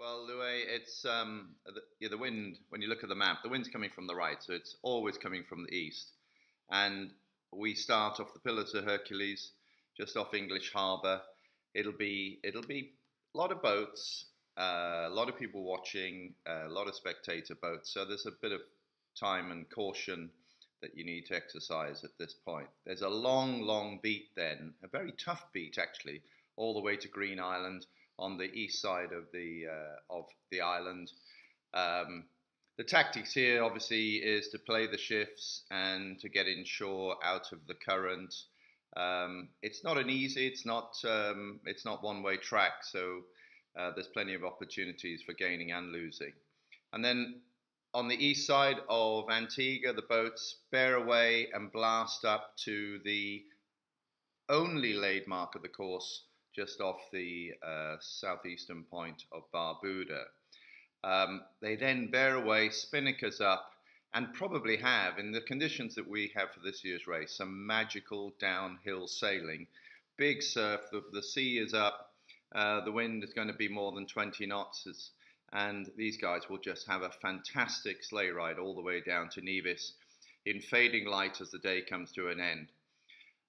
Well, Louay, it's the wind. When you look at the map, the wind's coming from the right, so it's always coming from the east. And we start off the Pillars of Hercules, just off English Harbour. It'll be a lot of boats, a lot of people watching, a lot of spectator boats. So there's a bit of time and caution that you need to exercise at this point. There's a long, long beat then, a very tough beat actually, all the way to Green Island on the east side of the island. The tactics here obviously is to play the shifts and to get inshore out of the current. It's not an easy, it's not one-way track, so there's plenty of opportunities for gaining and losing. And then on the east side of Antigua, the boats bear away and blast up to the only laid mark of the course, just off the southeastern point of Barbuda. They then bear away, spinnakers up, and probably have, in the conditions that we have for this year's race, some magical downhill sailing. Big surf, the sea is up, the wind is going to be more than 20 knots, and these guys will just have a fantastic sleigh ride all the way down to Nevis in fading light as the day comes to an end.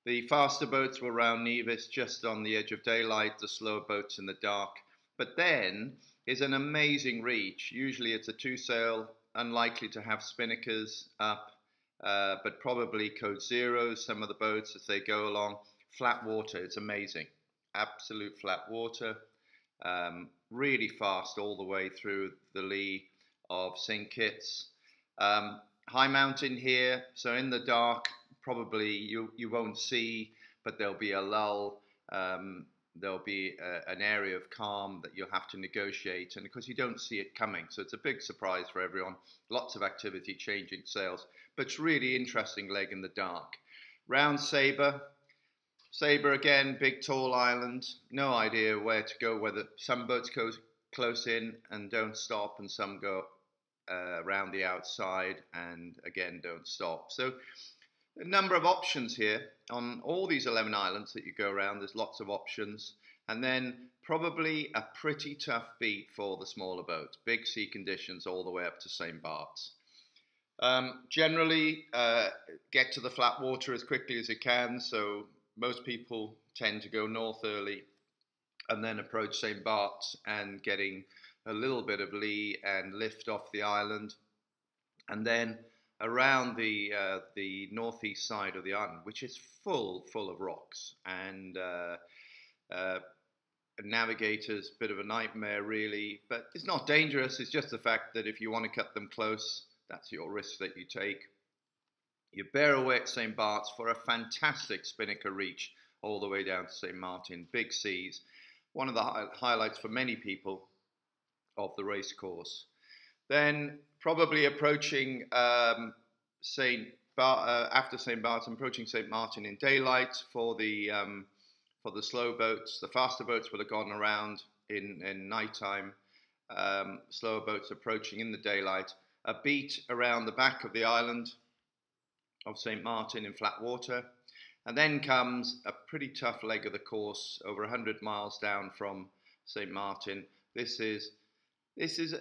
The faster boats will round Nevis just on the edge of daylight, the slower boats in the dark. But then is an amazing reach. Usually it's a two-sail, unlikely to have spinnakers up, but probably code zeros, some of the boats as they go along. Flat water, it's amazing. Absolute flat water. Really fast all the way through the lee of St. Kitts. High mountain here, so in the dark, probably you won't see, but there'll be a lull, there'll be an area of calm that you'll have to negotiate, and because you don't see it coming, so it's a big surprise for everyone. Lots of activity, changing sails, but it's really interesting leg in the dark. Round Sabre again, big tall island, no idea where to go, whether some boats go close in and don't stop, and some go around the outside and again don't stop. So a number of options here on all these 11 islands that you go around. There's lots of options, and then probably a pretty tough beat for the smaller boats. Big sea conditions all the way up to St. Bart's. Generally get to the flat water as quickly as you can, so most people tend to go north early and then approach St. Bart's and getting a little bit of lee and lift off the island, and then around the northeast side of the island, which is full of rocks, and navigators, bit of a nightmare really, but it's not dangerous. It's just the fact that if you want to cut them close, that's your risk that you take. You bear away at St. Bart's for a fantastic spinnaker reach all the way down to St. Martin, big seas. One of the highlights for many people of the race course. Then probably approaching after St. Barton, approaching St. Martin in daylight for the slow boats. The faster boats would have gone around in nighttime. Slower boats approaching in the daylight. A beat around the back of the island of St. Martin in flat water. And then comes a pretty tough leg of the course, over 100 miles down from St. Martin. This is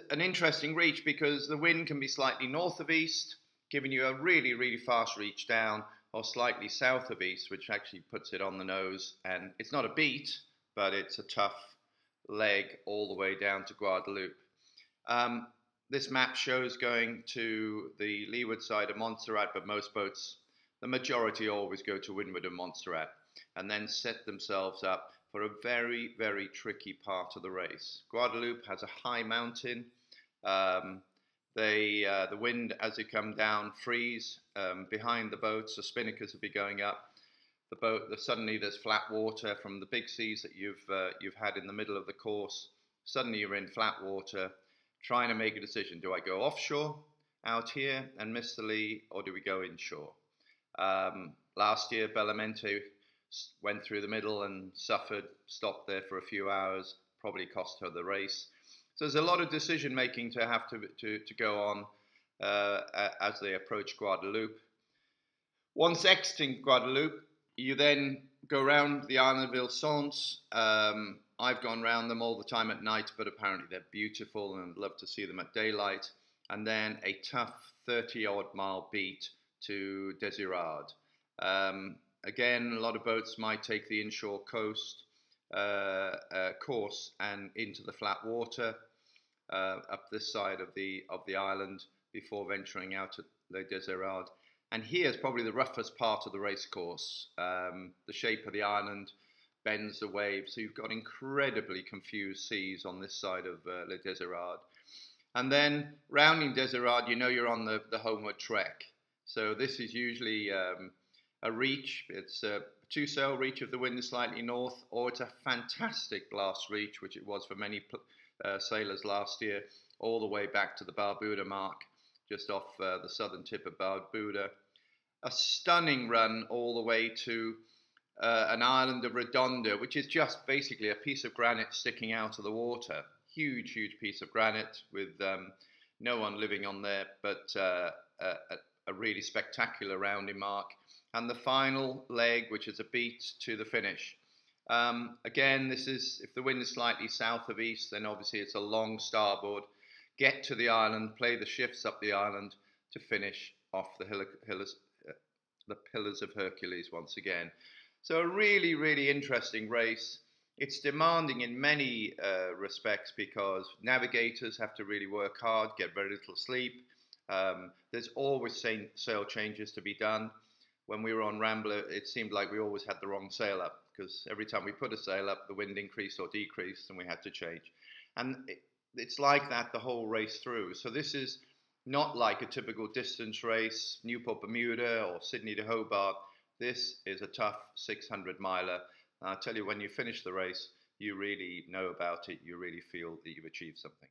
an interesting reach because the wind can be slightly north of east, giving you a really, really fast reach down, or slightly south of east, which actually puts it on the nose. And it's not a beat, but it's a tough leg all the way down to Guadeloupe. This map shows going to the leeward side of Montserrat, but most boats, the majority always go to windward of Montserrat and then set themselves up for a very, very tricky part of the race. Guadeloupe has a high mountain. The wind, as they come down, freeze behind the boats. The spinnakers will be going up. Suddenly there's flat water from the big seas that you've had in the middle of the course. Suddenly you're in flat water, trying to make a decision. Do I go offshore out here and miss the lee, or do we go inshore? Last year, Bellamente went through the middle and suffered, stopped there for a few hours, probably cost her the race. So there's a lot of decision making to have to go on as they approach Guadeloupe. Once exiting Guadeloupe, you then go around the island of Ile-Saunce. I've gone around them all the time at night, but apparently they're beautiful and I'd love to see them at daylight. And then a tough 30-odd mile beat to Desirade. Again, a lot of boats might take the inshore coast course and into the flat water up this side of the island before venturing out at Les Desirades. And here's probably the roughest part of the race course. The shape of the island bends the waves, so you've got incredibly confused seas on this side of Les Desirades. And then rounding Desirades, you know you're on the homeward trek. So this is usually a reach. It's a two-sail reach if the wind is slightly north, or it's a fantastic blast reach, which it was for many sailors last year, all the way back to the Barbuda mark, just off the southern tip of Barbuda. A stunning run all the way to an island of Redonda, which is just basically a piece of granite sticking out of the water. Huge, huge piece of granite with no one living on there, but a really spectacular rounding mark. And the final leg, which is a beat to the finish. Again, this is, if the wind is slightly south of east, then obviously it's a long starboard. Get to the island, play the shifts up the island to finish off the Pillars of Hercules once again. So a really, really interesting race. It's demanding in many respects because navigators have to really work hard, get very little sleep. There's always sail changes to be done. When we were on Rambler, it seemed like we always had the wrong sail up because every time we put a sail up, the wind increased or decreased and we had to change. And it's like that the whole race through. So this is not like a typical distance race, Newport, Bermuda or Sydney to Hobart. This is a tough 600 miler. And I'll tell you, when you finish the race, you really know about it. You really feel that you've achieved something.